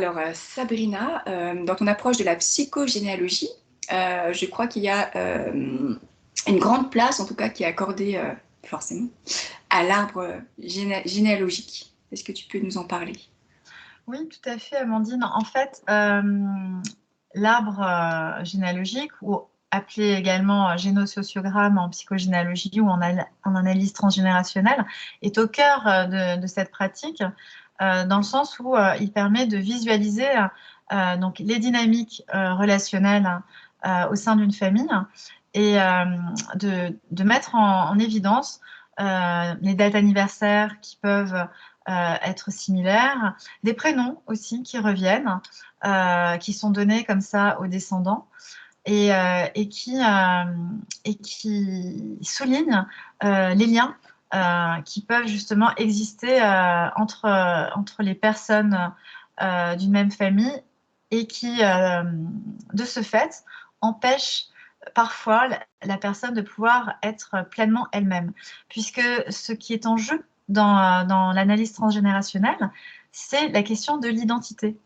Alors, Sabrina, dans ton approche de la psychogénéalogie, je crois qu'il y a une grande place, en tout cas, qui est accordée forcément à l'arbre généalogique. Est-ce que tu peux nous en parler? Oui, tout à fait, Amandine. En fait, l'arbre généalogique, ou appelé également génosociogramme en psychogénéalogie ou en analyse transgénérationnelle, est au cœur de cette pratique, dans le sens où il permet de visualiser donc les dynamiques relationnelles au sein d'une famille et de mettre en évidence les dates anniversaires qui peuvent être similaires, des prénoms aussi qui reviennent, qui sont donnés comme ça aux descendants et qui soulignent les liens qui peuvent justement exister entre les personnes d'une même famille et qui, de ce fait, empêchent parfois la personne de pouvoir être pleinement elle-même. Puisque ce qui est en jeu dans l'analyse transgénérationnelle, c'est la question de l'identité.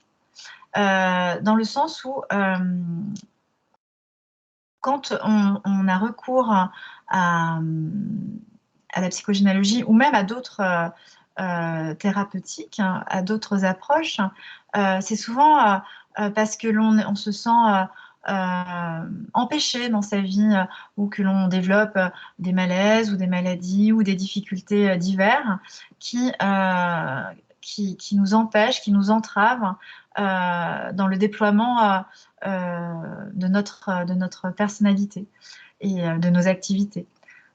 Dans le sens où quand on a recours à la psychogénéalogie ou même à d'autres thérapeutiques, hein, à d'autres approches, c'est souvent parce que on se sent empêché dans sa vie ou que l'on développe des malaises ou des maladies ou des difficultés diverses qui nous empêchent, qui nous entravent dans le déploiement de notre personnalité et de nos activités.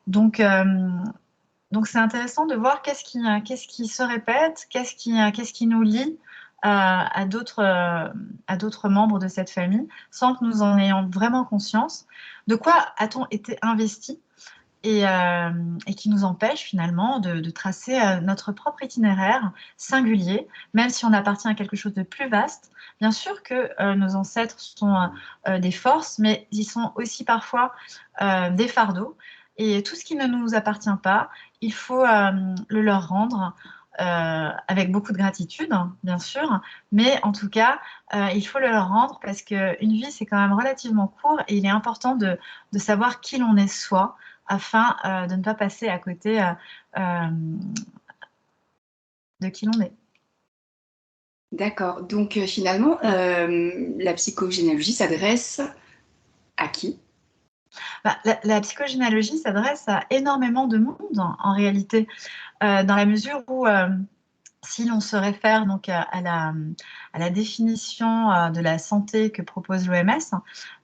Donc, c'est intéressant de voir qu'est-ce qui se répète, qu'est-ce qui nous lie à d'autres membres de cette famille, sans que nous en ayons vraiment conscience. De quoi a-t-on été investi et qui nous empêche finalement de tracer notre propre itinéraire singulier, même si on appartient à quelque chose de plus vaste. Bien sûr que nos ancêtres sont des forces, mais ils sont aussi parfois des fardeaux. Et tout ce qui ne nous appartient pas, il faut le leur rendre. Avec beaucoup de gratitude, hein, bien sûr, mais en tout cas, il faut le leur rendre parce qu'une vie, c'est quand même relativement court et il est important de savoir qui l'on est soi, afin de ne pas passer à côté de qui l'on est. D'accord. Donc, finalement, la psychogénéalogie s'adresse à qui? La psychogénéalogie s'adresse à énormément de monde en réalité, dans la mesure où si l'on se réfère donc à la définition de la santé que propose l'OMS,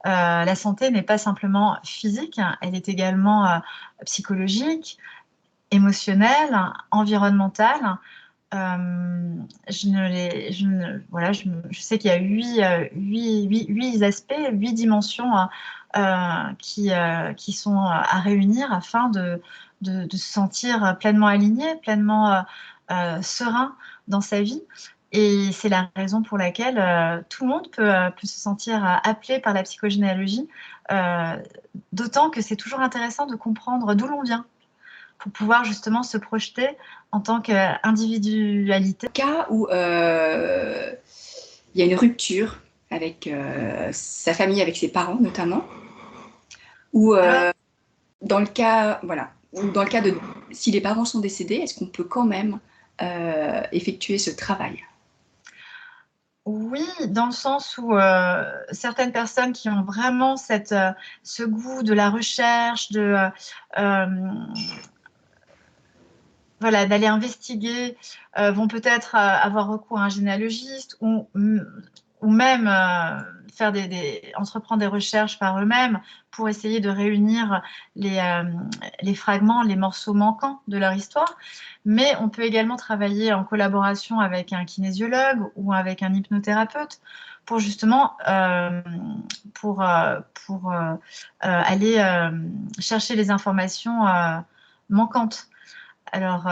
la santé n'est pas simplement physique, elle est également psychologique, émotionnelle, environnementale. Je sais qu'il y a huit aspects, 8 dimensions qui sont à réunir afin de se sentir pleinement aligné, pleinement serein dans sa vie. Et c'est la raison pour laquelle tout le monde peut se sentir appelé par la psychogénéalogie, d'autant que c'est toujours intéressant de comprendre d'où l'on vient pour pouvoir justement se projeter en tant qu'individualité. Cas où il y a une rupture avec sa famille, avec ses parents notamment, ou Alors, dans le cas, voilà, ou dans le cas de si les parents sont décédés, est-ce qu'on peut quand même effectuer ce travail? oui, dans le sens où certaines personnes qui ont vraiment ce goût de la recherche, euh, voilà, d'aller investiguer, vont peut-être avoir recours à un généalogiste ou même entreprendre des recherches par eux-mêmes pour essayer de réunir les fragments, les morceaux manquants de leur histoire. Mais on peut également travailler en collaboration avec un kinésiologue ou avec un hypnothérapeute pour justement aller chercher les informations manquantes. Alors,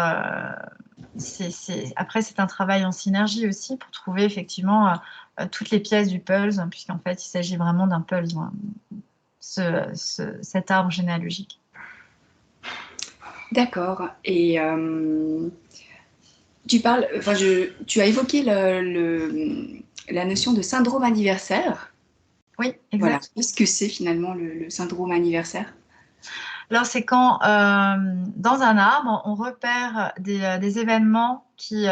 après, c'est un travail en synergie aussi pour trouver effectivement toutes les pièces du puzzle, hein, puisqu'en fait, il s'agit vraiment d'un puzzle, hein, cet arbre généalogique. D'accord. Et tu parles, enfin, tu as évoqué la notion de syndrome anniversaire. Oui, Voilà. exact. Qu'est-ce que c'est finalement le syndrome anniversaire? Alors, c'est quand dans un arbre, on repère des événements qui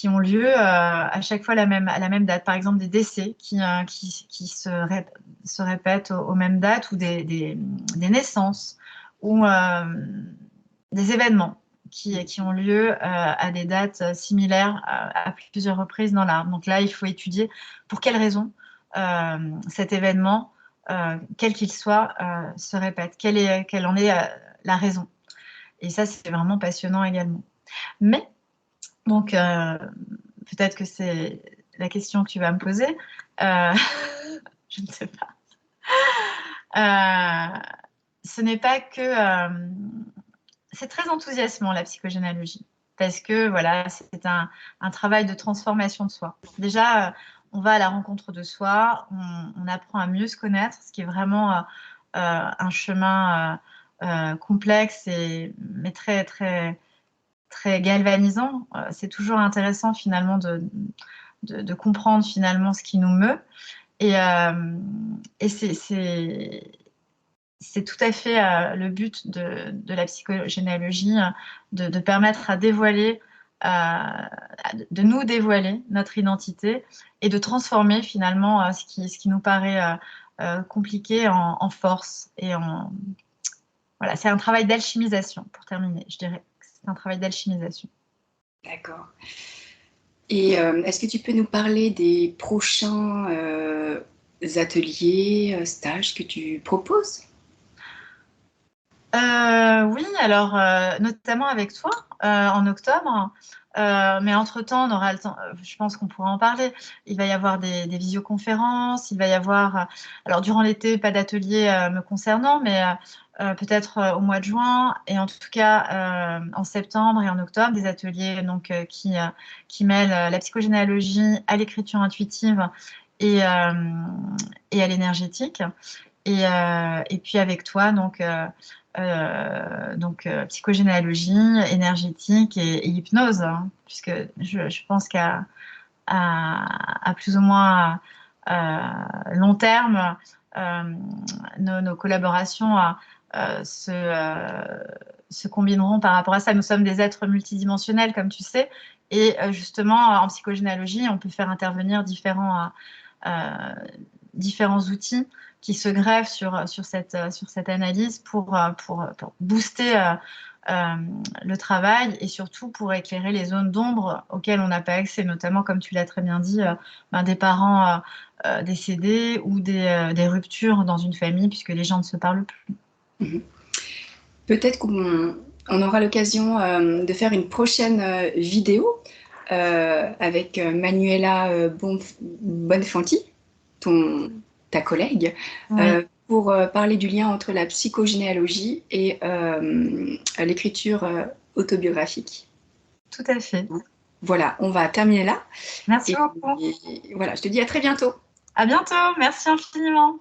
ont lieu à chaque fois à la même date. Par exemple, des décès qui se répètent aux mêmes dates ou des naissances ou des événements qui ont lieu à des dates similaires à plusieurs reprises dans l'arbre. Donc là, il faut étudier pour quelles raisons cet événement, quel qu'il soit, se répète. Quelle en est la raison. Et ça, c'est vraiment passionnant également. Mais donc, peut-être que c'est la question que tu vas me poser. Euh, je ne sais pas. Ce n'est pas que... c'est très enthousiasmant, la psychogénéalogie, parce que voilà, c'est un travail de transformation de soi. Déjà, on va à la rencontre de soi, on apprend à mieux se connaître, ce qui est vraiment un chemin complexe, mais très, très très galvanisant. C'est toujours intéressant finalement de comprendre finalement ce qui nous meut. Et c'est tout à fait le but de la psychogénéalogie, de permettre à dévoiler, de nous dévoiler notre identité et de transformer finalement ce qui nous paraît compliqué en force et en... Voilà, c'est un travail d'alchimisation, pour terminer, je dirais. C'est un travail d'alchimisation. D'accord. Et est-ce que tu peux nous parler des prochains ateliers, stages que tu proposes? Oui, alors notamment avec toi en octobre. Mais entre-temps, on aura le temps, je pense qu'on pourra en parler. Il va y avoir des visioconférences, il va y avoir, alors durant l'été, pas d'atelier me concernant, mais peut-être au mois de juin et en tout cas en septembre et en octobre, des ateliers donc, qui mêlent la psychogénéalogie à l'écriture intuitive et, euh, et à l'énergétique. Et puis avec toi, psychogénéalogie, énergétique et hypnose, hein, puisque je pense à plus ou moins long terme, nos collaborations se combineront par rapport à ça. Nous sommes des êtres multidimensionnels, comme tu sais, et justement, en psychogénéalogie, on peut faire intervenir différents outils qui se greffent sur cette analyse pour booster le travail et surtout pour éclairer les zones d'ombre auxquelles on n'a pas accès, notamment, comme tu l'as très bien dit, des parents décédés ou des ruptures dans une famille puisque les gens ne se parlent plus. Mhm. Peut-être qu'on aura l'occasion de faire une prochaine vidéo avec Manuela Bonfanti, ta collègue, Oui, pour parler du lien entre la psychogénéalogie et l'écriture autobiographique. tout à fait. Voilà, on va terminer là. Merci Et beaucoup. voilà, je te dis à très bientôt. À bientôt. Merci infiniment.